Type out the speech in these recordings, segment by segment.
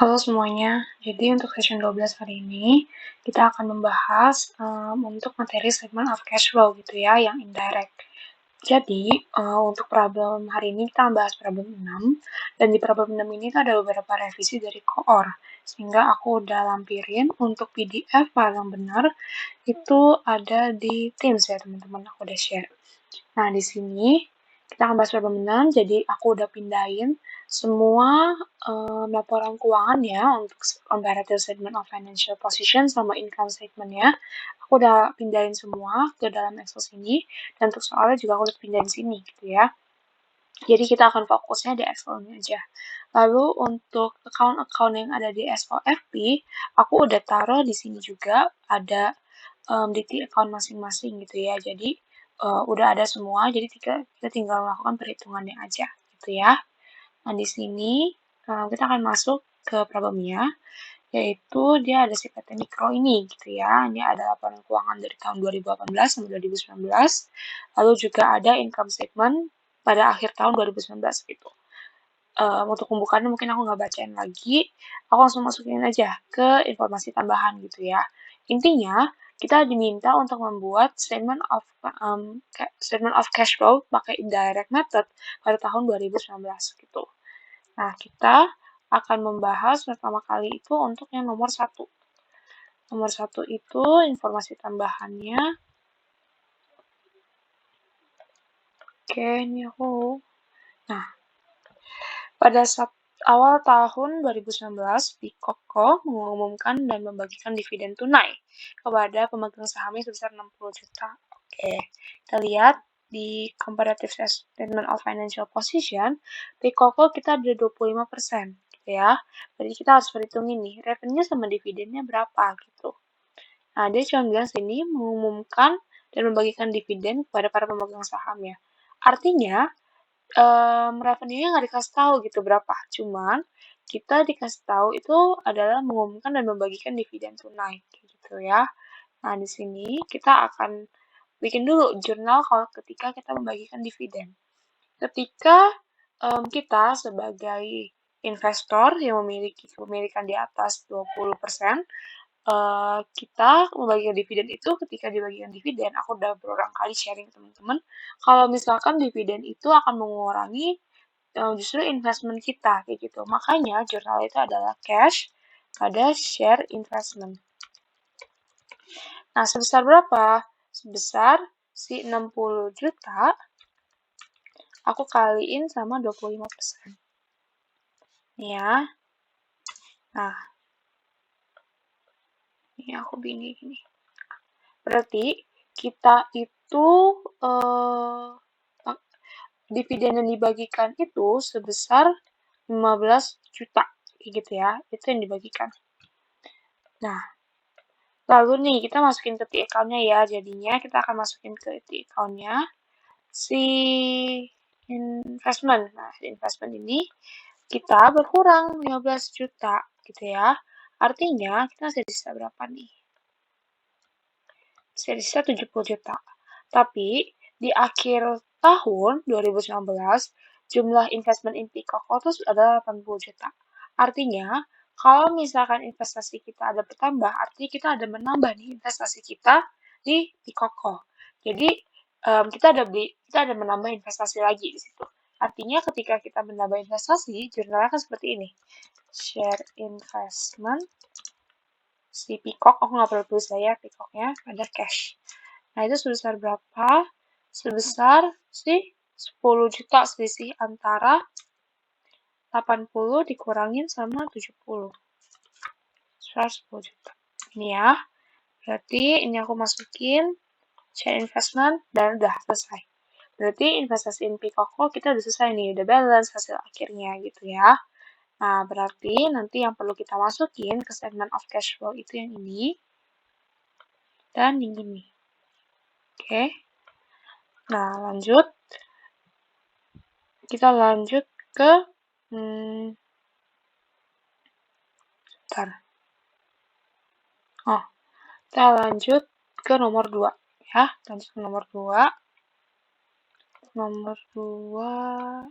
Halo semuanya, jadi untuk session 12 hari ini, kita akan membahas untuk materi statement of cash flow gitu ya, yang indirect. Jadi, untuk problem hari ini kita membahas problem 6, dan di problem 6 ini ada beberapa revisi dari Koor, sehingga aku udah lampirin untuk PDF file yang benar, itu ada di Teams ya teman-teman, aku udah share. Nah, di sini kita akan bahas problem 6, jadi aku udah pindahin semua laporan keuangan ya untuk comparative statement of financial position sama income statement-nya. Aku udah pindahin semua ke dalam Excel sini, dan untuk soalnya juga aku udah pindahin sini gitu ya. Jadi kita akan fokusnya di Excel-nya aja. Lalu untuk account-account yang ada di SOFP, aku udah taruh di sini juga ada DT account masing-masing gitu ya. Jadi udah ada semua, jadi kita tinggal melakukan perhitungannya aja gitu ya. Nah di sini kita akan masuk ke problemnya, yaitu dia ada si PT Mikro ini gitu ya. Ini ada laporan keuangan dari tahun 2018 sampai 2019, lalu juga ada income statement pada akhir tahun 2019 gitu. Untuk pembukaannya mungkin aku nggak bacain lagi, aku langsung masukin aja ke informasi tambahan gitu ya. Intinya, kita diminta untuk membuat statement of cash flow pakai indirect method pada tahun 2019 gitu. Nah, kita akan membahas pertama kali itu untuk yang nomor 1. Nomor 1 itu informasi tambahannya. Oke, ini aku. Nah, pada awal tahun 2019, Pikoko mengumumkan dan membagikan dividen tunai kepada pemegang sahamnya sebesar 60 juta. Oke, kita lihat di comparative statement of financial position, Pikoko kita ada 25%, gitu ya. Jadi kita harus perhitungin nih, revenue sama dividennya berapa gitu. Nah, dia cuma bilang sini mengumumkan dan membagikan dividen kepada para pemegang sahamnya. Artinya, revenue-nya nggak dikasih tahu gitu berapa. Cuman kita dikasih tahu itu adalah mengumumkan dan membagikan dividen tunai gitu ya. Nah, di sini kita akan bikin dulu jurnal kalau ketika kita membagikan dividen. Ketika kita sebagai investor yang memiliki kepemilikan di atas 20%, kita membagikan dividen itu ketika dibagikan dividen, aku udah berulang kali sharing teman-teman, kalau misalkan dividen itu akan mengurangi justru investment kita kayak gitu. Makanya jurnal itu adalah cash pada share investment. Nah, sebesar berapa? Sebesar si 60 juta aku kaliin sama 25%. Ya. Nah, ini aku gini. Berarti kita itu dividen yang dibagikan itu sebesar 15 juta gitu ya. Itu yang dibagikan. Nah, lalu nih kita masukin ke account-nya ya. Jadinya kita akan masukin ke account-nya si investment. Nah, investment ini kita berkurang 15 juta gitu ya. Artinya kita masih sisa berapa nih? Sisa 70 juta. Tapi di akhir tahun 2019 jumlah investment inti Koko itu adalah 80 juta. Artinya kalau misalkan investasi kita ada bertambah, artinya kita ada menambah nih investasi kita di Koko. Jadi kita ada menambah investasi lagi di situ. Artinya ketika kita menambah investasi, jurnalnya kan seperti ini. Share investment si Peacock, aku nggak perlu tulis saya Peacocknya, ada cash. Nah, itu sebesar berapa? Sebesar si 10 juta selisih antara 80 dikurangin sama 70. Sebesar 10 juta. Ini ya. Berarti ini aku masukin share investment dan udah selesai. Berarti investasi in Pikoko kita udah selesai nih, udah balance hasil akhirnya gitu ya. Nah, berarti nanti yang perlu kita masukin ke statement of cash flow itu yang ini dan yang ini. Oke. Nah, lanjut. Kita lanjut ke bentar. Oh, kita lanjut ke nomor 2 ya. Lanjut ke nomor 2. Nomor 2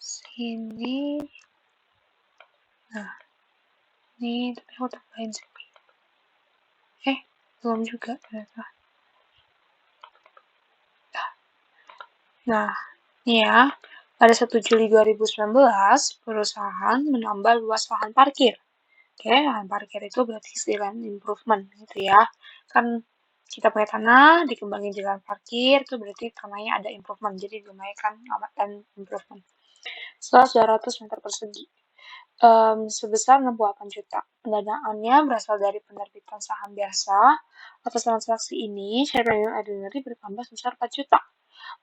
sini Nah, ini tapi aku tambahin sini. Belum juga ternyata. Nah, ini ya. Pada 1 Juli 2019, perusahaan menambah luas lahan parkir. Oke, lahan parkir itu berarti land improvement gitu ya. Kan kita punya tanah, dikembangin jalan parkir, itu berarti tanahnya ada improvement. Jadi lumayan dan improvement. Setelah 200 meter persegi. Sebesar 68 juta. Pendanaannya berasal dari penerbitan saham biasa. Atas transaksi ini, share premium ordinary bertambah sebesar 4 juta.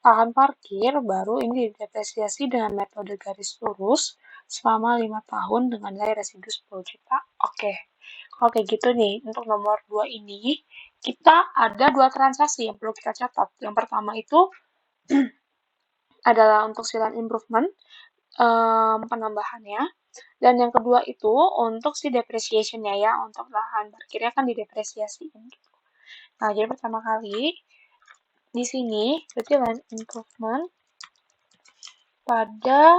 Lahan parkir baru ini didepresiasi dengan metode garis lurus selama 5 tahun dengan nilai residu 10 juta. Oke, kalau kayak gitu nih, untuk nomor 2 ini, kita ada 2 transaksi yang perlu kita catat. Yang pertama itu adalah untuk silent improvement, penambahannya. Dan yang kedua itu untuk si depreciation-nya ya, untuk lahan parkirnya kan didepresiasiin gitu. Nah, jadi pertama kali di sini berarti land improvement pada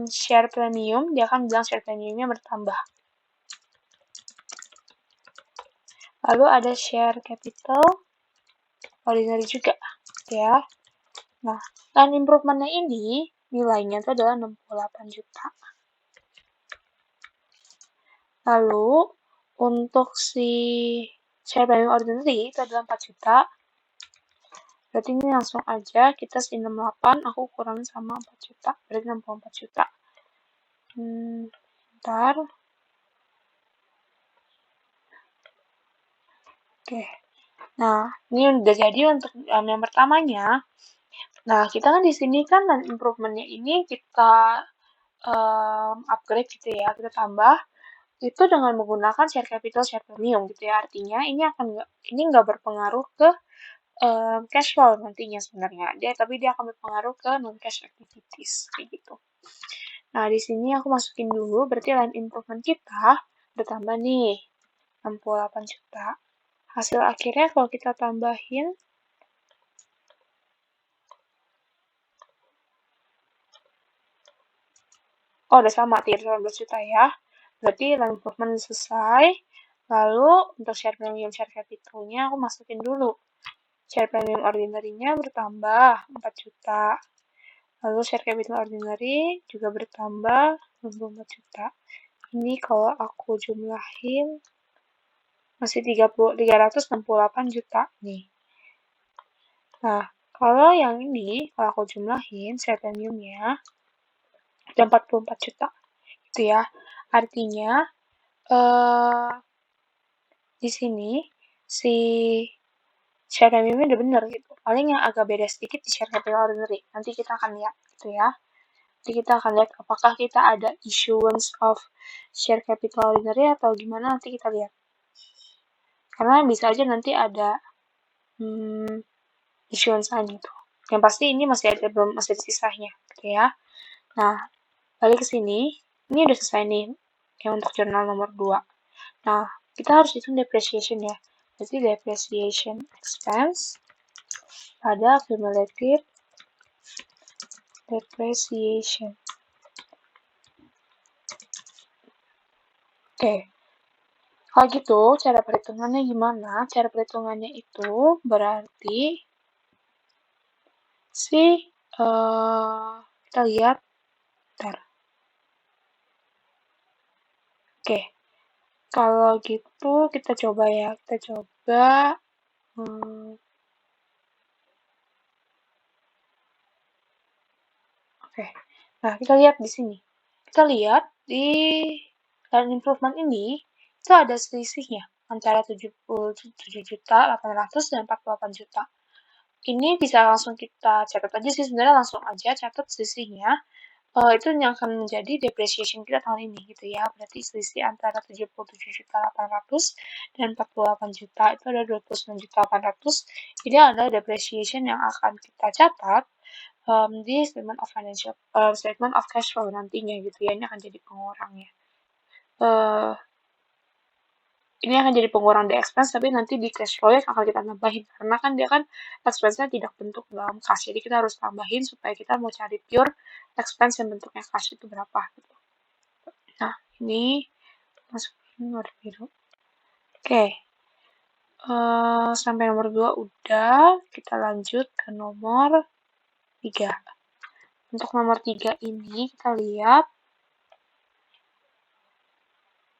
share premium, dia akan bilang share premiumnya bertambah. Lalu ada share capital ordinary juga, ya. Nah, land improvement-nya ini nilainya itu adalah 68 juta. Lalu untuk si share premium ordinary itu adalah 4 juta. Berarti ini langsung aja kita si 68 aku kurangin sama 4 juta. Berarti 64 juta. Bentar. Oke. Nah, ini udah jadi untuk yang pertamanya. Nah, kita kan di sini kan improvement-nya ini kita upgrade gitu ya, kita tambah itu dengan menggunakan share capital, share premium gitu ya. Artinya ini nggak berpengaruh ke cash flow nantinya sebenarnya. Tapi dia akan berpengaruh ke non cash activities kayak gitu. Nah, di sini aku masukin dulu berarti land improvement kita bertambah nih 68 juta. Hasil akhirnya kalau kita tambahin udah sama 319 juta ya. Berarti land improvement selesai. Lalu untuk share premium, share capitalnya aku masukin dulu. Share premium ordinary-nya bertambah 4 juta. Lalu share capital ordinary juga bertambah 64 juta. Ini kalau aku jumlahin masih 368 juta nih. Nah, kalau yang ini, kalau aku jumlahin share premiumnya ada 44 juta. Gitu ya. Artinya di sini si share premiumnya udah bener gitu. Paling yang agak beda sedikit di share capital ordinary. Nanti kita akan lihat gitu ya. Nanti kita akan lihat apakah kita ada issuance of share capital ordinary atau gimana nanti kita lihat. Karena bisa aja nanti ada issuance lain gitu. Yang pasti ini masih ada sisanya gitu ya. Nah, balik ke sini. Ini udah selesai nih yang untuk jurnal nomor 2. Nah, kita harus hitung depreciation ya. Jadi depreciation expense pada cumulative depreciation. Oke. Kalau gitu, cara perhitungannya gimana? Cara perhitungannya itu berarti kita lihat. Bentar. Oke. Kalau gitu kita coba ya. Kita coba Oke. Nah, kita lihat di sini. Kita lihat di land improvement ini itu ada selisihnya antara 77 juta 800 dan 48 juta. Ini bisa langsung kita catat aja sih sebenarnya langsung aja catat selisihnya. Itu yang akan menjadi depreciation kita tahun ini gitu ya. Berarti selisih antara 77 juta 800 dan 48 juta itu ada 29 juta 800. Ini adalah depreciation yang akan kita catat di statement of cash flow nantinya gitu ya. Ini akan jadi pengurangnya. Ini akan jadi pengurang di expense, tapi nanti di cash flow-nya akan kita tambahin. Karena kan dia kan expense-nya tidak bentuk dalam cash. Jadi kita harus tambahin supaya kita mau cari pure expense yang bentuknya cash itu berapa gitu. Nah, ini masukin warna biru. Oke. Sampai nomor 2 udah, kita lanjut ke nomor 3. Untuk nomor 3 ini kita lihat,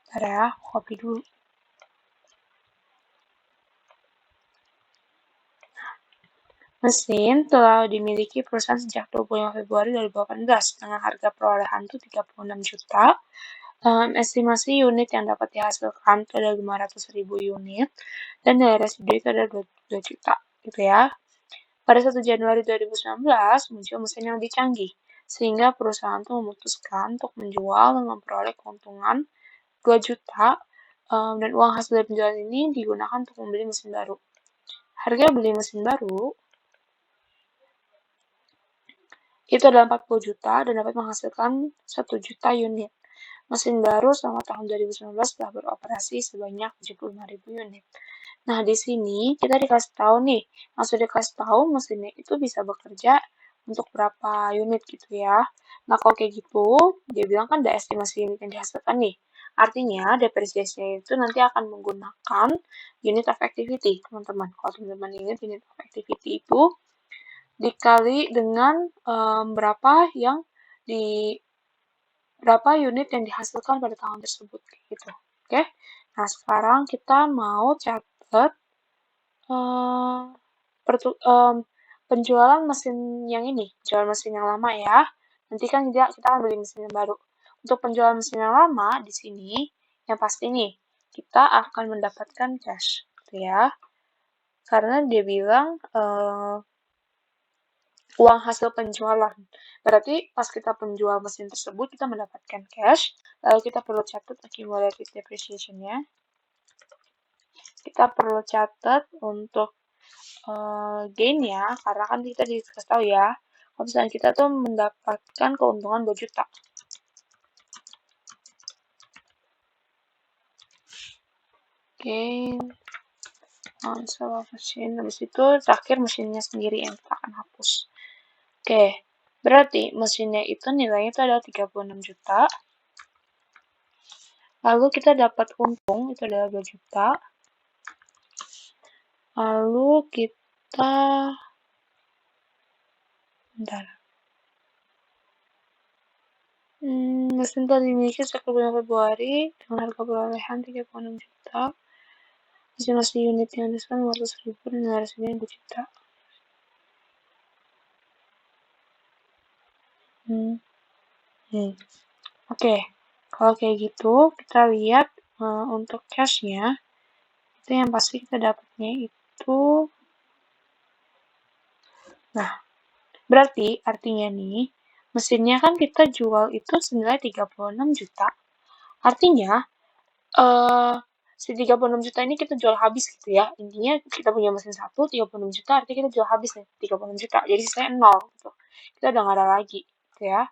bentar ya, copy dulu. Mesin telah dimiliki perusahaan sejak 25 Februari 2018 dengan harga perolehan itu 36 juta. Estimasi unit yang dapat dihasilkan itu ada 500.000 unit dan nilai residu itu ada 2 juta gitu ya. Pada 1 Januari 2019 muncul mesin yang lebih canggih sehingga perusahaan itu memutuskan untuk menjual dan memperoleh keuntungan 2 juta dan uang hasil dari penjualan ini digunakan untuk membeli mesin baru. Harga beli mesin baru itu adalah 40 juta dan dapat menghasilkan 1 juta unit. Mesin baru selama tahun 2019 telah beroperasi sebanyak 75.000 unit. Nah, di sini kita dikasih tahu nih, langsung dikasih tahu mesinnya itu bisa bekerja untuk berapa unit gitu ya. Nah, kalau kayak gitu, dia bilang kan ada estimasi unit yang dihasilkan nih. Artinya, depresiasinya itu nanti akan menggunakan unit of activity, teman-teman. Kalau teman-teman ingat, unit of activity itu dikali dengan berapa unit yang dihasilkan pada tahun tersebut gitu. Oke. Nah, sekarang kita mau catat penjualan mesin yang ini, penjualan mesin yang lama ya. Nanti kan kita akan beli mesin yang baru. Untuk penjualan mesin yang lama di sini, yang pasti nih, kita akan mendapatkan cash, gitu ya. Karena dia bilang uang hasil penjualan. Berarti pas kita penjual mesin tersebut, kita mendapatkan cash, lalu kita perlu catat accumulated depreciation-nya. Kita perlu catat untuk gain ya, karena kan kita dikasih tahu ya, kalau misalnya kita tuh mendapatkan keuntungan 2 juta. Gain on sale of machine, habis itu terakhir mesinnya sendiri yang kita akan hapus. Oke, berarti mesinnya itu nilainya itu adalah 36 juta. Lalu kita dapat untung itu adalah 2 juta. Lalu kita bentar. Mesin telah dimiliki sejak 25 Februari dengan harga perolehan 36 juta. Estimasi unit yang diskon 500.000 dan nilai residunya 2 juta. Oke, kalau kayak gitu kita lihat untuk cash-nya itu yang pasti kita dapatnya itu. Nah, berarti artinya nih mesinnya kan kita jual itu senilai 36 juta. Artinya si 36 juta ini kita jual habis gitu ya. Intinya kita punya mesin 36 juta, artinya kita jual habis nih 36 juta. Jadi saya 0 gitu. Kita udah nggak ada lagi gitu ya.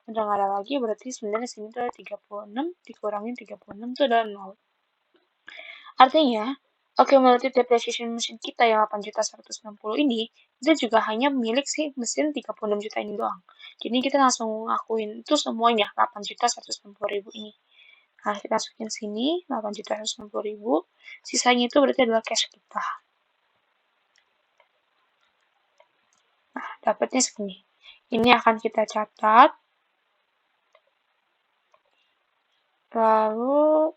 Udah nggak ada lagi berarti sebenarnya sini tuh ada 36 dikurangin 36 itu adalah 0. Artinya, accumulated depreciation mesin kita yang 8.160 ini itu juga hanya milik si mesin 36 juta ini doang. Jadi kita langsung ngakuin itu semuanya 8.160.000 ini. Nah, kita masukin sini 8.160.000. Sisanya itu berarti adalah cash kita. Nah, dapatnya segini. Ini akan kita catat. Lalu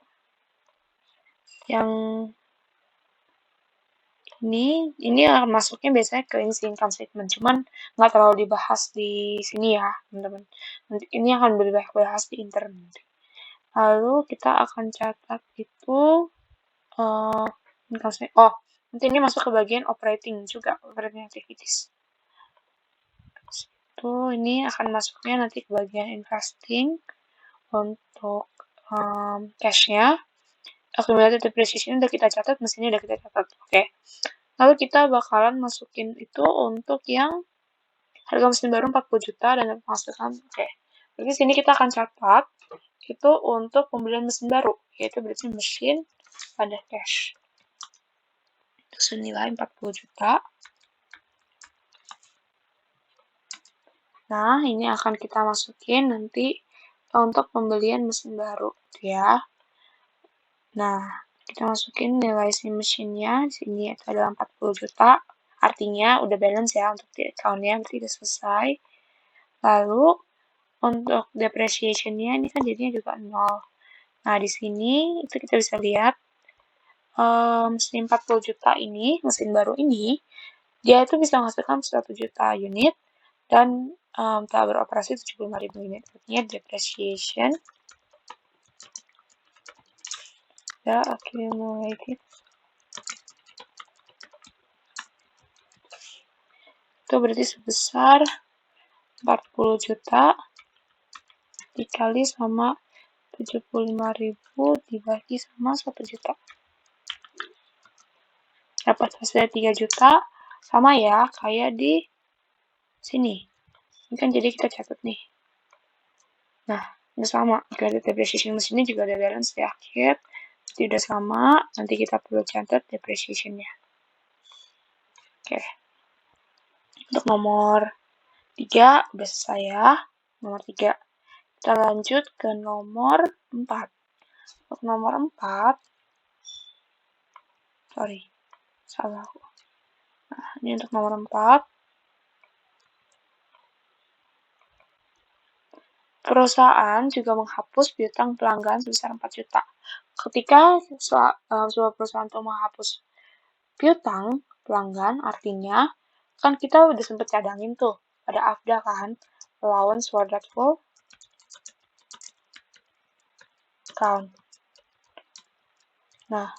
yang ini masuknya biasanya ke income statement, cuman nggak terlalu dibahas di sini ya, teman-teman. Nanti ini akan dibahas di intern nanti. Lalu kita akan catat itu income statement. Oh, nanti ini masuk ke bagian operating juga, operating activities. Itu ini akan masuknya nanti ke bagian investing untuk cash-nya. Accumulated depreciation udah kita catat, mesinnya udah kita catat. Oke. Lalu kita bakalan masukin itu untuk yang harga mesin baru 40 juta dan menghasilkan. Oke. Jadi sini kita akan catat itu untuk pembelian mesin baru, yaitu berarti mesin pada cash. Itu senilai 40 juta. Nah, ini akan kita masukin nanti untuk pembelian mesin baru, gitu ya. Nah, kita masukin nilai si mesinnya, sini itu adalah 40 juta, artinya udah balance ya untuk di account-nya, berarti udah selesai. Lalu, untuk depreciation-nya ini kan jadinya juga 0. Nah, di sini itu kita bisa lihat mesin 40 juta ini, mesin baru ini, dia itu bisa menghasilkan 1 juta unit dan telah beroperasi 75.000 unit. Artinya depreciation the accumulated itu berarti sebesar 40 juta dikali sama 75.000 dibagi sama 1 juta. Dapat hasilnya 3 juta, sama ya kayak di sini. Ini kan jadi kita catat nih. Nah, ini sama. Credit depreciation mesinnya juga ada balance di akhir. Jadi udah sama, nanti kita perlu catat depreciation-nya. Oke. Untuk nomor 3 udah selesai ya. Nomor 3. Kita lanjut ke nomor 4. Untuk nomor 4, salah aku. Nah, ini untuk nomor 4. Perusahaan juga menghapus piutang pelanggan sebesar 4 juta. Ketika sebuah perusahaan itu menghapus piutang pelanggan, artinya kan kita udah sempet cadangin tuh, ada AFDA kan, allowance for doubtful account. Nah,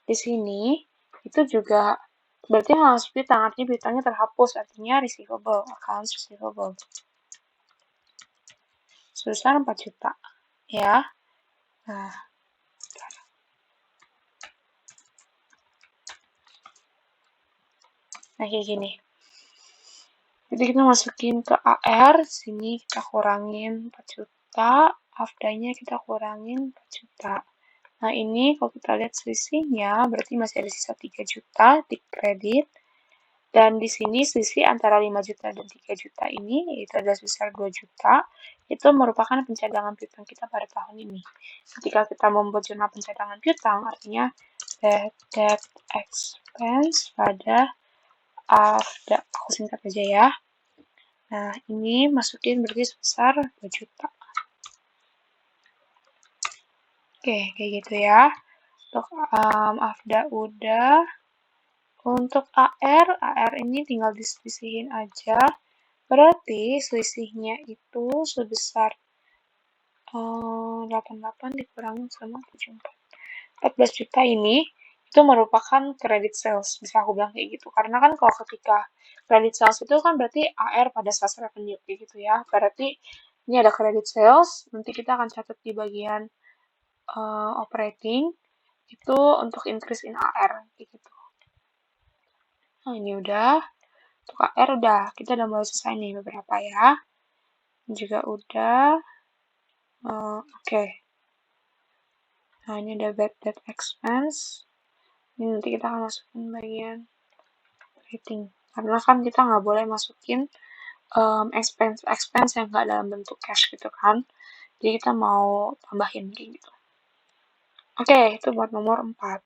di sini itu juga berarti harus piutang, artinya piutangnya terhapus, artinya receivable, accounts receivable. Sebesar 4 juta, ya. Nah, kayak gini. Jadi kita masukin ke AR, sini kita kurangin 4 juta, AFDA-nya kita kurangin 4 juta. Nah, ini kalau kita lihat selisihnya, berarti masih ada sisa 3 juta di kredit. Dan di sini selisih antara 5 juta dan 3 juta ini, yaitu ada sebesar 2 juta, itu merupakan pencadangan piutang kita pada tahun ini. Ketika kita membuat jurnal pencadangan piutang, artinya debt expense pada AFDA, aku singkat aja ya. Nah, ini masukin berarti sebesar 2 juta. Oke, kayak gitu ya. Untuk AFDA udah. Untuk AR ini tinggal diselisihin aja. Berarti selisihnya itu sebesar 88 dikurangi sama 74. 14 juta ini itu merupakan credit sales, bisa aku bilang kayak gitu. Karena kan kalau ketika credit sales itu kan berarti AR pada sasaran revenue kayak gitu ya. Berarti ini ada credit sales, nanti kita akan catat di bagian operating itu untuk increase in AR kayak gitu. Nah, ini udah. Untuk AR udah, kita udah mulai selesai nih beberapa ya. Ini juga udah. Oke. Nah, ini udah bad debt expense. Ini nanti kita akan masukin bagian rating. Karena kan kita nggak boleh masukin expense yang nggak dalam bentuk cash gitu kan. Jadi kita mau tambahin kayak gitu. Oke, itu buat nomor 4.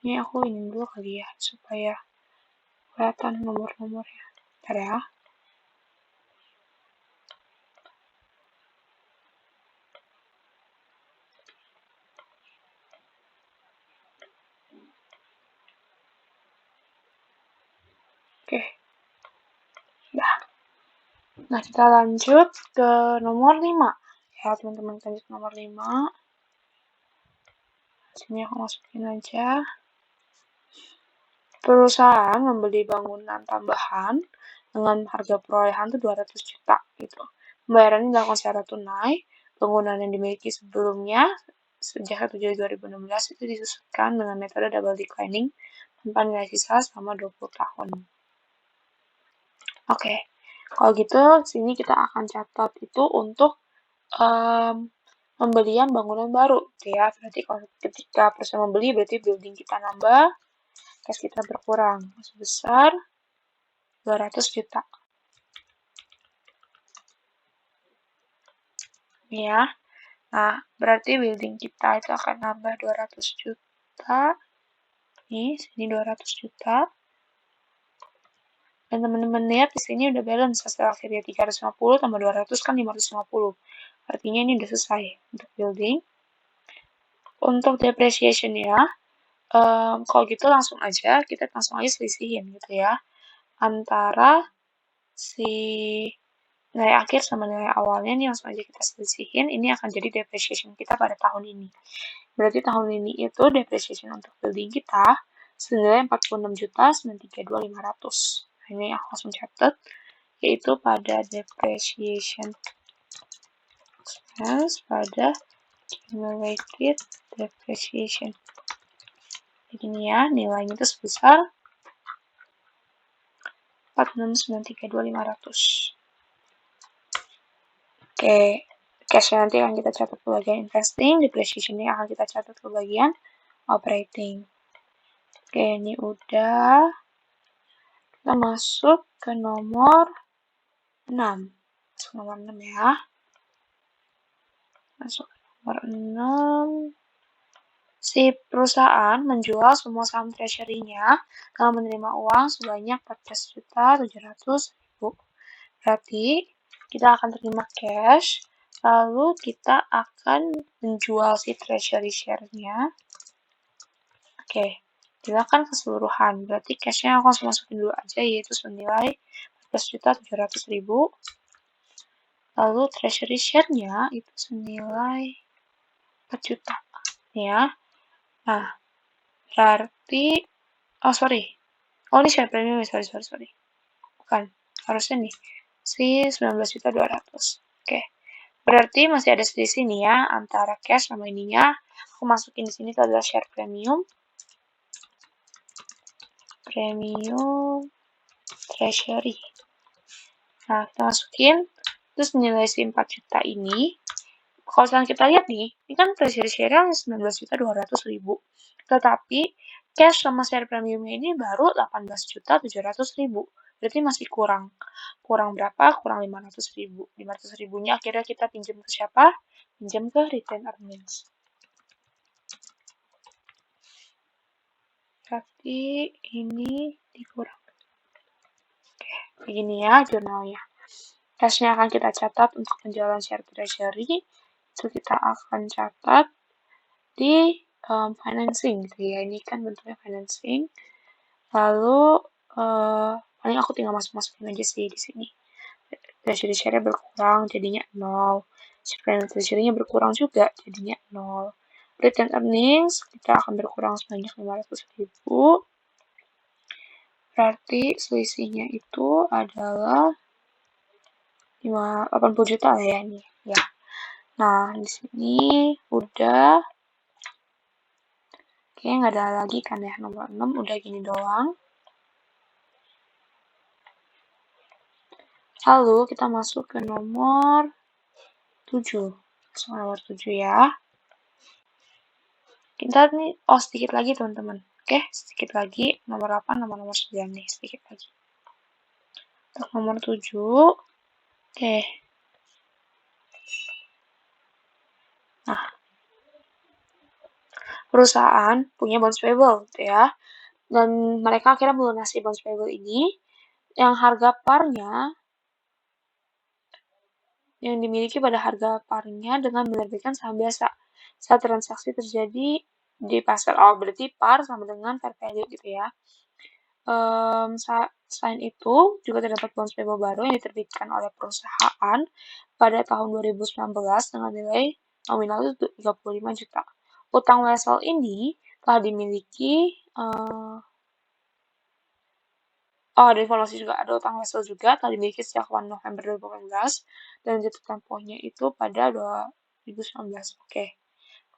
Ini aku ini dulu kali ya, supaya kelihatan nomor-nomornya. Bentar ya. Oke. Dah. Nah, kita lanjut ke nomor 5. Ya, teman-teman, lanjut ke nomor 5. Sini aku masukin aja. Perusahaan membeli bangunan tambahan dengan harga perolehan itu 200 juta gitu. Pembayarannya dilakukan secara tunai. Bangunan yang dimiliki sebelumnya sejak 1 Juli 2016 itu disusunkan dengan metode double declining tanpa nilai sisa selama 20 tahun. Oke, kalau gitu sini kita akan catat itu untuk pembelian bangunan baru gitu ya. Berarti kalau ketika perusahaan membeli berarti building kita nambah, cash kita berkurang sebesar 200 juta. ya. Nah, berarti building kita itu akan nambah 200 juta. Nih, sini 200 juta. Dan teman-teman lihat di sini udah balance hasil akhirnya 350 tambah 200 kan 550. Artinya ini udah selesai untuk building. Untuk depreciation ya, kalau gitu langsung aja, kita langsung aja selisihin gitu ya. Antara si nilai akhir sama nilai awalnya ini langsung aja kita selisihin. Ini akan jadi depreciation kita pada tahun ini. Berarti tahun ini itu depreciation untuk building kita senilai 46.932.500. Nah, ini aku langsung catat, yaitu pada depreciation expense pada accumulated depreciation. Begini ya, nilainya itu sebesar 46.932.500. Oke, cash nanti akan kita catat ke bagian investing, depreciation ini akan kita catat ke bagian operating. Oke, ini udah. Kita masuk ke nomor 6. Masuk nomor 6 ya. Masuk ke nomor 6. Si perusahaan menjual semua saham treasury-nya dengan menerima uang sebanyak 14.700.000. Berarti kita akan terima cash, lalu kita akan menjual si treasury share-nya. Oke, silakan keseluruhan. Berarti cash-nya aku langsung masukin dulu aja, yaitu senilai 14.700.000. Lalu treasury share-nya itu senilai 4 juta. Ya. Nah, berarti ini share premium, sorry. Bukan, harusnya nih si 19.200. Oke. Berarti masih ada selisih nih ya antara cash sama ininya. Aku masukin di sini itu adalah share premium. Premium treasury. Nah, kita masukin. Terus nilai si 4 juta ini, kalau sekarang kita lihat nih, ini kan treasury share-nya 19.200.000. Tetapi cash sama share premiumnya ini baru 18.700.000. Berarti masih kurang. Kurang berapa? Kurang 500.000. 500.000-nya akhirnya kita pinjam ke siapa? Pinjam ke retained earnings. Berarti ini dikurang. Oke, begini ya jurnalnya. Cashnya akan kita catat untuk penjualan share treasury. Itu kita akan catat di financing gitu ya. Ini kan bentuknya financing. Lalu paling aku tinggal masukin aja sih di sini. Treasury share-nya berkurang jadinya 0. Share treasury-nya berkurang juga jadinya 0. Retained earnings kita akan berkurang sebanyak 500.000. Berarti selisihnya itu adalah 80 juta lah ya ini. Ya. Nah, di sini udah. Oke, nggak ada lagi kan ya nomor 6, udah gini doang. Lalu kita masuk ke nomor 7. Masuk nomor 7 ya. Kita nih, sedikit lagi teman-teman. Oke, sedikit lagi. Nomor 8, nomor 9 nih, sedikit lagi. Untuk nomor 7. Oke. Nah, perusahaan punya bonds payable gitu ya. Dan mereka akhirnya melunasi bonds payable ini yang harga parnya yang dimiliki pada harga parnya dengan menerbitkan saham biasa. Saat transaksi terjadi di pasar, berarti par sama dengan fair value gitu ya. Selain itu, juga terdapat bonds payable baru yang diterbitkan oleh perusahaan pada tahun 2019 dengan nilai nominal itu 35 juta. Utang wesel ini telah dimiliki ada informasi juga, ada utang wesel juga telah dimiliki sejak 1 November 2018 dan jatuh tempohnya itu pada 2019.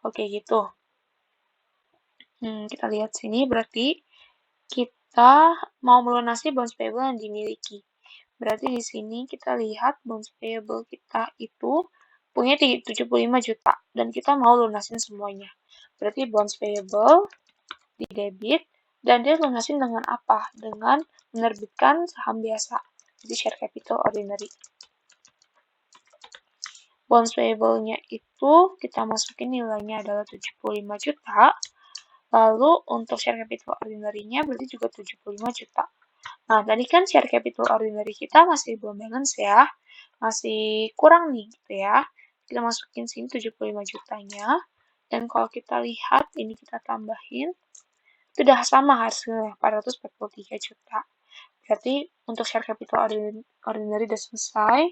Oke gitu. Kita lihat sini berarti kita mau melunasi bonds payable yang dimiliki. Berarti di sini kita lihat bonds payable kita itu punya 75 juta dan kita mau lunasin semuanya. Berarti bonds payable di debit dan dia lunasin dengan apa? Dengan menerbitkan saham biasa. Jadi share capital ordinary. bonds payable-nya itu kita masukin nilainya adalah 75 juta. Lalu untuk share capital ordinary-nya berarti juga 75 juta. Nah, tadi kan share capital ordinary kita masih belum balance ya. Masih kurang nih gitu ya. Kita masukin sini 75 jutanya. Dan kalau kita lihat, ini kita tambahin. Itu udah sama hasilnya, 443 juta. Berarti untuk share capital ordinary udah selesai.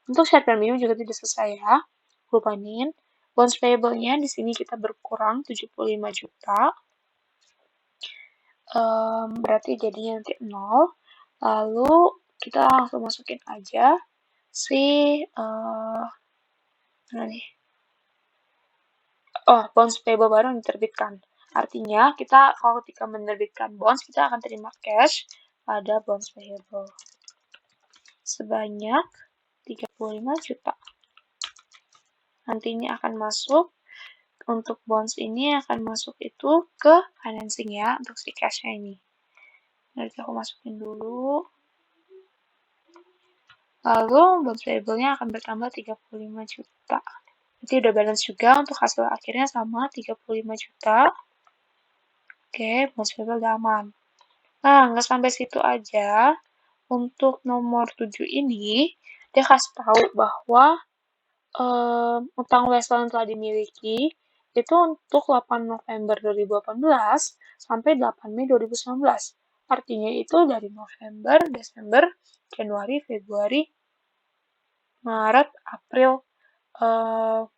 Untuk share premium juga tidak selesai ya. Lupain. Bonds payable-nya di sini kita berkurang 75 juta. Berarti jadinya nanti 0. Lalu kita langsung masukin aja si mana nih? Oh, bonds payable baru yang diterbitkan. Artinya kita kalau ketika menerbitkan bonds kita akan terima cash pada bonds payable sebanyak 35 juta. Nantinya akan masuk untuk bonds ini akan masuk itu ke financing ya untuk si cashnya ini. Nanti aku masukin dulu. Lalu bonds payable-nya akan bertambah 35 juta. Nanti udah balance juga untuk hasil akhirnya sama 35 juta. Oke, bonds payable udah aman. Nah, nggak sampai situ aja. Untuk nomor 7 ini, dia kasih tahu bahwa utang wesel yang telah dimiliki itu untuk 8 November 2018 sampai 8 Mei 2019. Artinya itu dari November, Desember, Januari, Februari, Maret, April,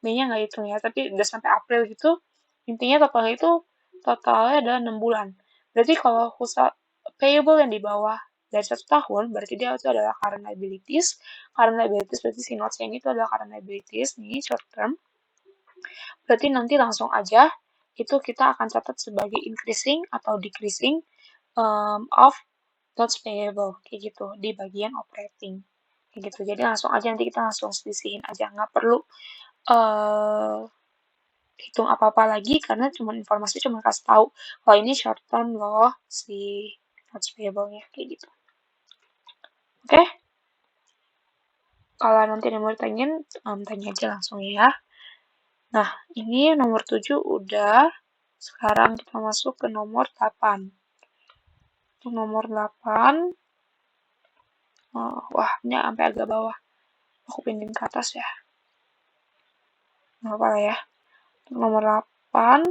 Mei-nya nggak hitung ya, tapi udah sampai April gitu. Intinya totalnya adalah 6 bulan. Berarti kalau khusus payable yang di bawah dari 1 tahun, berarti dia itu adalah current liabilities. Current liabilities berarti si notes yang itu adalah current liabilities, nih short term. Berarti nanti langsung aja itu kita akan catat sebagai increasing atau decreasing of notes payable, kayak gitu, di bagian operating. Kayak gitu, jadi langsung aja nanti kita langsung selisihin aja, nggak perlu hitung apa-apa lagi karena informasi cuma kasih tahu kalau ini short term loh si notes payable-nya kayak gitu. Oke? Kalau nanti ada mau ditanyain, tanya aja langsung ya. Nah, ini nomor 7 udah. Sekarang kita masuk ke nomor 8. Untuk nomor 8, wah ini sampai agak bawah. Aku pindahin ke atas ya. Nggak apa lah ya. Untuk nomor 8,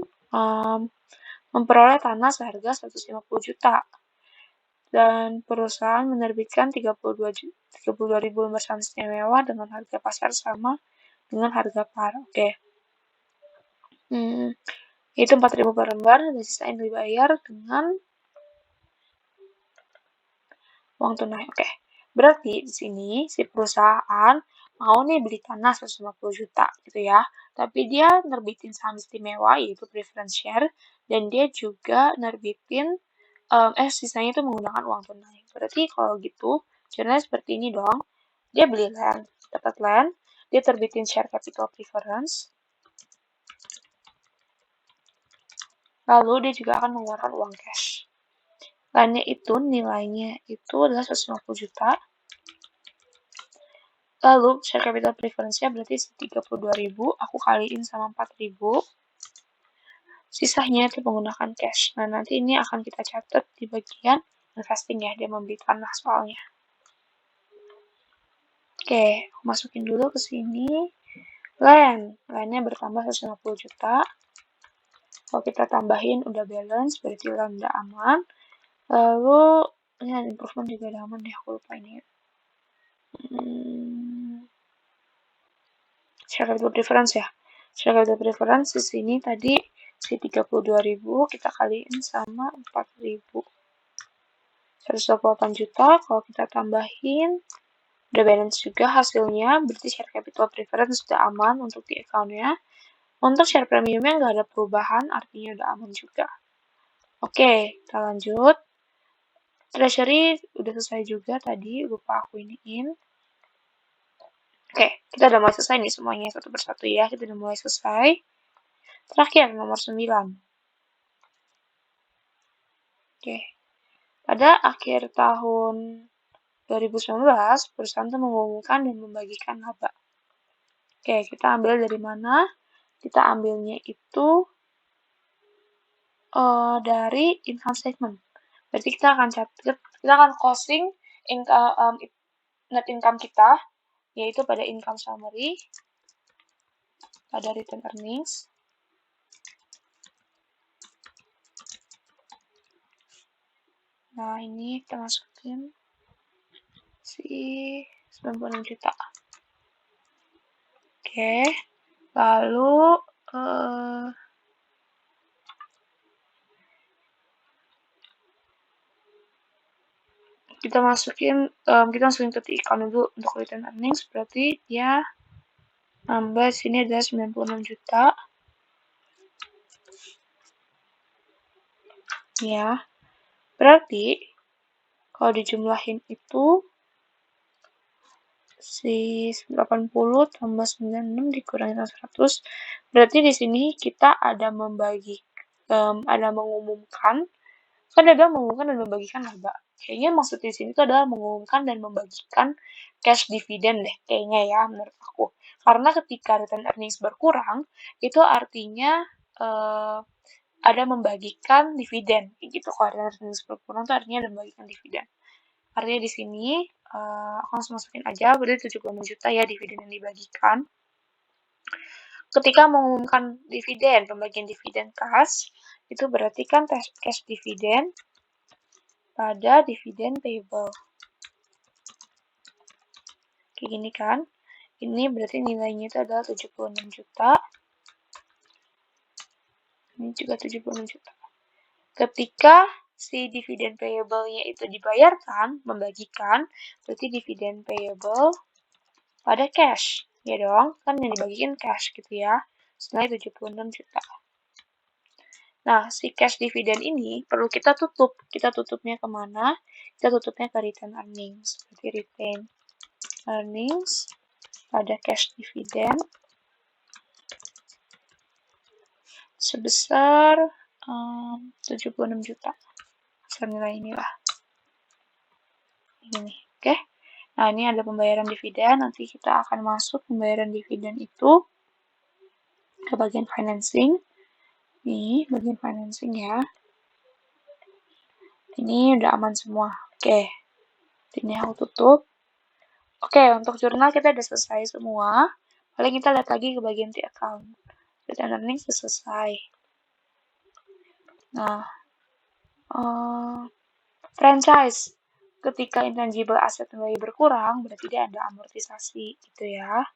memperoleh tanah seharga 150 juta. Dan perusahaan menerbitkan 32.000 lembar saham istimewa dengan harga pasar sama dengan harga par. Oke. Itu 4.000 per lembar dan sisanya dibayar dengan uang tunai. Oke. Berarti di sini si perusahaan mau nih beli tanah 150 juta gitu ya. Tapi dia nerbitin saham istimewa yaitu preference share dan dia juga nerbitin sisanya itu menggunakan uang tunai. Berarti kalau gitu caranya seperti ini dong. Dia beli land, dapat land, dia terbitin share capital preference. Lalu dia juga akan mengeluarkan uang cash. Landnya itu nilainya itu adalah 150 juta. Lalu share capital preference-nya berarti 32.000, aku kaliin sama 4.000. Sisanya itu menggunakan cash. Nah, nanti ini akan kita catat di bagian investing ya, dia membeli tanah soalnya. Oke, aku masukin dulu ke sini. Landnya bertambah 150 juta. Kalau kita tambahin udah balance, berarti land udah aman. Lalu, ini improvement juga udah aman deh, aku lupa ini. Share capital preference ya. Share capital preference di sini tadi si 32.000 kita kaliin sama 4.000. 128 juta, kalau kita tambahin udah balance juga hasilnya, berarti share capital preference sudah aman untuk di account-nya. Untuk share premiumnya nggak ada perubahan, artinya udah aman juga. Oke, kita lanjut. Treasury udah selesai juga tadi, lupa aku iniin. Oke, kita udah mulai selesai nih semuanya satu persatu ya, kita udah mulai selesai. Terakhir, nomor 9. Oke, pada akhir tahun 2019, perusahaan itu mengumumkan dan membagikan laba. Oke, kita ambil dari mana? Kita ambilnya itu dari income statement. Berarti kita akan closing net income kita, yaitu pada income summary, pada return earnings. Nah, ini kita masukin si 96 juta. Oke, lalu kita masukin ke account dulu untuk return earnings, berarti dia nambah sini ada 96 juta. Ya, berarti kalau dijumlahin itu si 80 tambah 96 dikurangi 100, berarti di sini kita ada mengumumkan, kan ada mengumumkan dan membagikan lah, Mbak. Kayaknya maksud di sini itu adalah mengumumkan dan membagikan cash dividend deh, kayaknya ya menurut aku. Karena ketika return earnings berkurang, itu artinya ada membagikan dividen, gitu. Kalau return earnings berkurang itu artinya ada membagikan dividen. Artinya di sini aku langsung masukin aja, berarti 76 juta ya dividen yang dibagikan. Ketika mengumumkan dividen, pembagian dividen cash, itu berarti kan cash dividen pada dividen payable. Kayak gini kan. Ini berarti nilainya itu adalah 76 juta. Ini juga 76 juta. Ketika si dividen payable-nya itu dibayarkan, membagikan, berarti dividen payable pada cash. Ya dong, kan yang dibagikan cash gitu ya. Senilai 76 juta. Nah, si cash dividend ini perlu kita tutup. Kita tutupnya kemana? Kita tutupnya ke return earnings. Berarti return earnings pada cash dividend sebesar 76 juta. Senilai inilah. Ini, oke. Nah, ini ada pembayaran dividen. Nanti kita akan masuk pembayaran dividen itu ke bagian financing. Nih, bagian financing ya. Ini udah aman semua. Oke. Ini aku tutup. Oke, untuk jurnal kita udah selesai semua. Paling kita lihat lagi ke bagian di account. Return earnings sudah selesai. Nah, franchise. Ketika intangible asset mulai berkurang, berarti dia ada amortisasi gitu ya.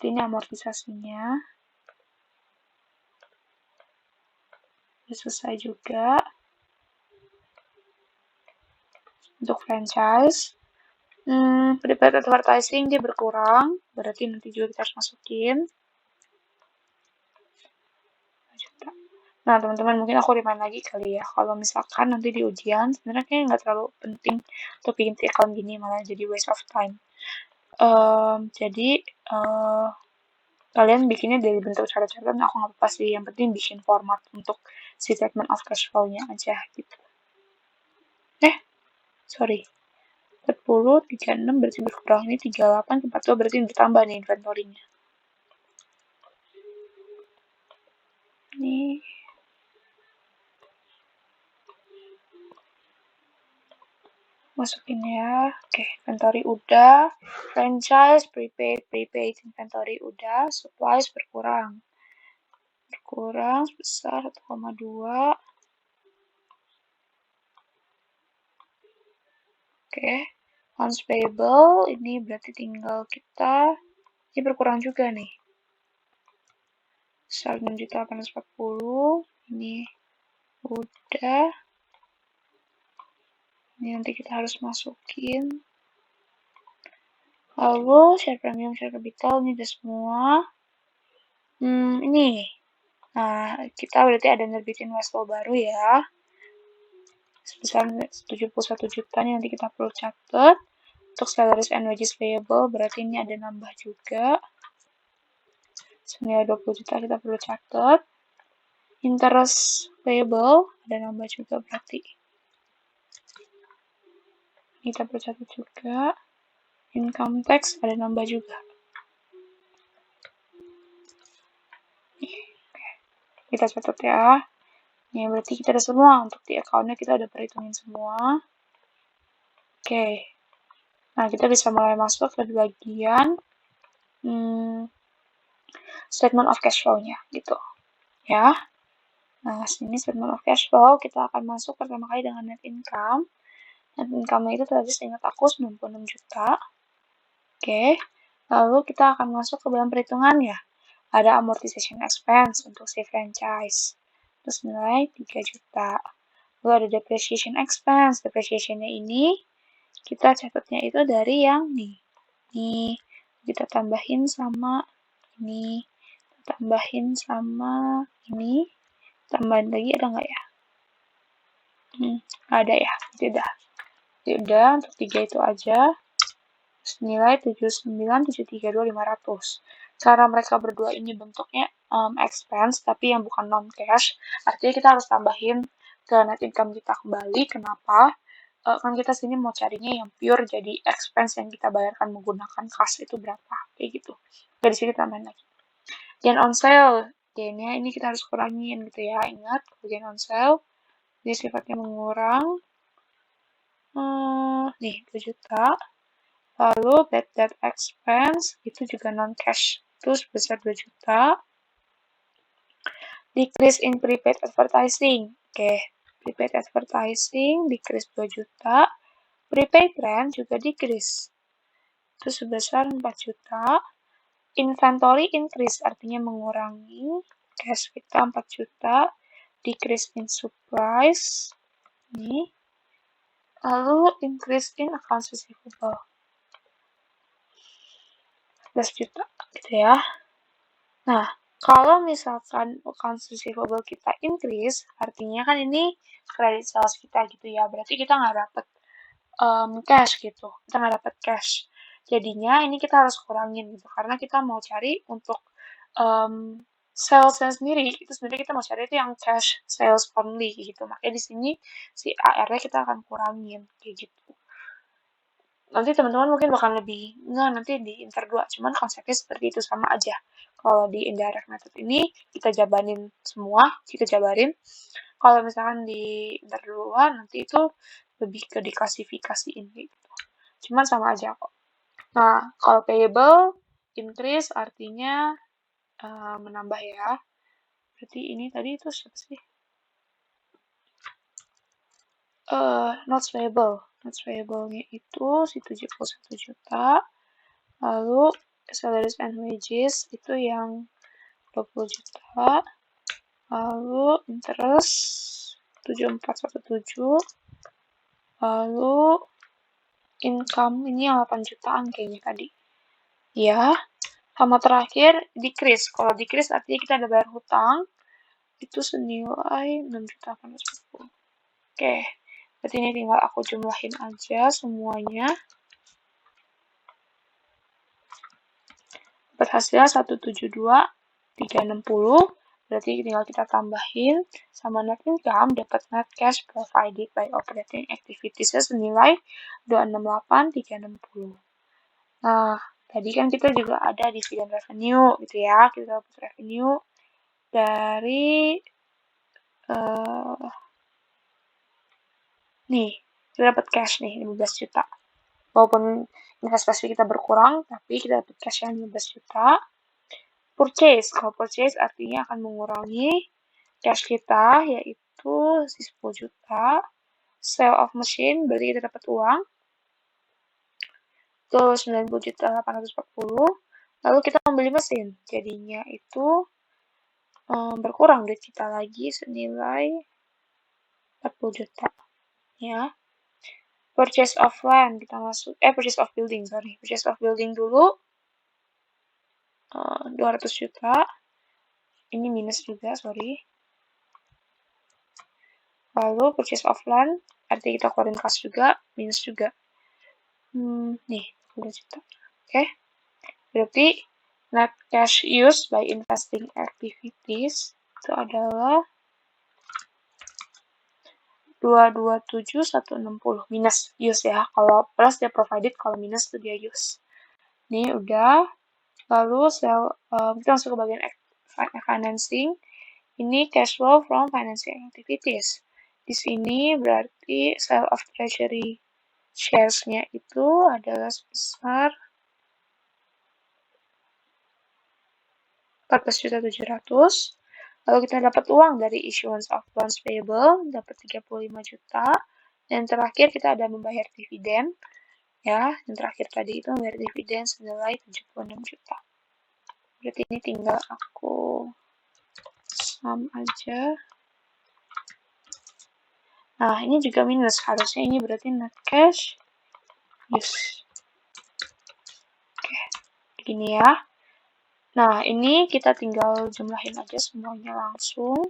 Ini amortisasinya. Udah selesai juga. Untuk franchise. Prepaid advertising dia berkurang, berarti nanti juga kita harus masukin. Nah, teman-teman, mungkin aku remind lagi kali ya, kalau misalkan nanti di ujian, sebenarnya kayaknya nggak terlalu penting untuk bikin account gini, malah jadi waste of time. Jadi, kalian bikinnya dari bentuk catatan, aku nggak apa-apa sih, yang penting bikin format untuk si statement of cash flow-nya aja, gitu. Sorry. 40, 36 berarti berkurang, ini 38, 42 berarti ditambah nih inventory-nya. Ini masukin ya. Oke, inventory udah. Franchise, prepaid inventory udah. Supplies berkurang. Berkurang sebesar 1,2. Oke. Accounts payable, ini berarti tinggal kita. Ini berkurang juga nih. Besar 6.840. Ini udah. Ini nanti kita harus masukin. Lalu share premium, share capital, ini udah semua. Ini. Nah, kita berarti ada nerbitin Westlaw baru ya. Sebesar 71 juta, ini nanti kita perlu catat. Untuk salaries and wages payable, berarti ini ada nambah juga. Senilai 20 juta kita perlu catat. Interest payable, ada nambah juga berarti. Kita perlu catat juga. Income tax, ada nambah juga. Kita catat ya. Ya, berarti kita ada semua. Untuk di account-nya kita udah perhitungin semua. Oke. Nah, kita bisa mulai masuk ke bagian statement of cash flow-nya gitu. Ya. Nah, sini statement of cash flow, kita akan masuk pertama kali dengan net income. Net income-nya itu tadi seingat aku 96 juta. Oke. Lalu kita akan masuk ke dalam perhitungannya. Ada amortization expense untuk si franchise. Terus nilai 3 juta. Lalu ada depreciation expense. Depreciation-nya ini kita catatnya itu dari yang nih. Nih, kita tambahin sama ini. Tambahin sama ini. Tambahin lagi ada nggak ya? Ada ya. Tidak. Udah, untuk 3 itu aja. Nilai 79.732.500. Cara mereka berdua ini bentuknya expense, tapi yang bukan non-cash. Artinya kita harus tambahin ke net income kita kembali. Kenapa? Kan kita sini mau carinya yang pure, jadi expense yang kita bayarkan menggunakan kas itu berapa. Kayak gitu. Dari sini tambahin lagi. Gain on sale. Gain-nya ini kita harus kurangin gitu ya. Ingat, gain on sale. Ini sifatnya mengurang. Nih, 2 juta. Lalu bad debt expense itu juga non-cash, itu sebesar 2 juta. Decrease in prepaid advertising. Oke, prepaid advertising decrease 2 juta. Prepaid rent juga decrease. Itu sebesar 4 juta. Inventory increase artinya mengurangi. Cash kita 4 juta. Decrease in supplies. Ini. Lalu increase in accounts receivable. 11 juta gitu ya. Nah, kalau misalkan accounts receivable kita increase, artinya kan ini credit sales kita gitu ya. Berarti kita nggak dapet cash gitu. Kita nggak dapet cash. Jadinya ini kita harus kurangin gitu. Karena kita mau cari untuk salesnya sendiri. Itu sebenarnya kita mau cari itu yang cash sales only gitu. Makanya di sini si AR-nya kita akan kurangin kayak gitu. Nanti teman-teman mungkin bakal lebih nggak nanti di inter 2, cuman konsepnya seperti itu sama aja. Kalau di indirect method ini kita jabarin semua, kita jabarin. Kalau misalkan di inter 2 nanti itu lebih ke diklasifikasiin gitu. Cuman sama aja kok. Nah, kalau payable increase artinya menambah ya. Berarti ini tadi itu siapa sih? Notes payable. Notes payable-nya itu si 71 juta. Lalu salaries and wages itu yang 20 juta. Lalu interest 7417. Lalu income ini yang 8 jutaan kayaknya tadi. Ya. Sama terakhir decrease. Kalau decrease artinya kita ada bayar hutang. Itu senilai 6.840. Oke. Berarti ini tinggal aku jumlahin aja semuanya. Dapat hasilnya 172.360. Berarti tinggal kita tambahin sama net income, dapat net cash provided by operating activities senilai 268.360. Nah, tadi kan kita juga ada dividen revenue gitu ya. Kita dapat revenue dari nih, kita dapat cash nih 15 juta. Walaupun investasi kita berkurang, tapi kita dapat cash yang 15 juta. Purchase. Kalau purchase artinya akan mengurangi cash kita, yaitu 10 juta. Sale of machine, berarti kita dapat uang. Itu 90.840. Lalu kita membeli mesin. Jadinya itu berkurang duit kita lagi senilai 40 juta. Ya. Purchase of land, kita masuk. Purchase of building, sorry. Purchase of building dulu. 200 juta. Ini minus juga, sorry. Lalu purchase of land, artinya kita keluarin kas juga, minus juga. Nih, 10 juta. Oke. Berarti net cash used by investing activities itu adalah 227.160 minus use ya. Kalau plus dia provided, kalau minus itu dia use. Ini udah. Lalu kita masuk ke bagian financing. Ini cash flow from financing activities. Di sini berarti sale of treasury shares-nya itu adalah sebesar 14.700.000. Lalu kita dapat uang dari issuance of bonds payable, dapat 35 juta. Dan terakhir kita ada membayar dividen, ya. Yang terakhir tadi itu membayar dividen senilai 76 juta. Berarti ini tinggal aku sum aja. Nah, ini juga minus. Harusnya ini berarti net cash use. Oke, begini ya. Nah, ini kita tinggal jumlahin aja semuanya langsung.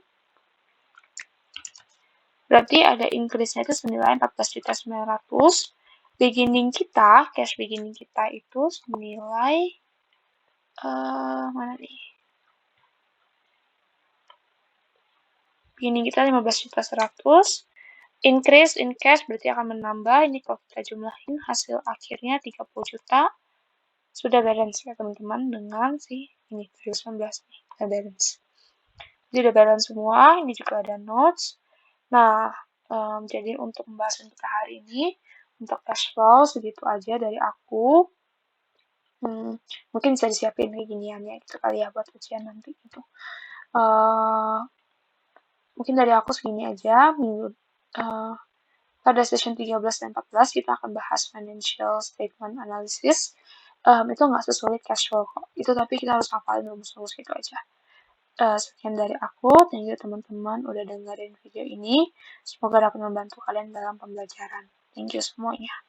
Berarti ada increase-nya itu senilai 14.900. Beginning kita, cash beginning kita itu senilai mana nih? Beginning kita 15.100. Increase in cash berarti akan menambah. Ini kalau kita jumlahin hasil akhirnya 30 juta. Sudah balance ya teman-teman dengan ini 2019 nih, sudah balance. Jadi udah balance semua. Ini juga ada notes. Nah, jadi untuk pembahasan kita hari ini untuk cash flow segitu aja dari aku. Mungkin bisa disiapin kayak giniannya gitu kali ya buat ujian nanti gitu. Mungkin dari aku segini aja. Pada session 13 dan 14 kita akan bahas financial statement analysis. Itu nggak sesulit cash flow kok. Itu tapi kita harus hafalin rumus-rumus gitu aja. Sekian dari aku. Thank you teman-teman udah dengerin video ini. Semoga dapat membantu kalian dalam pembelajaran. Thank you semuanya.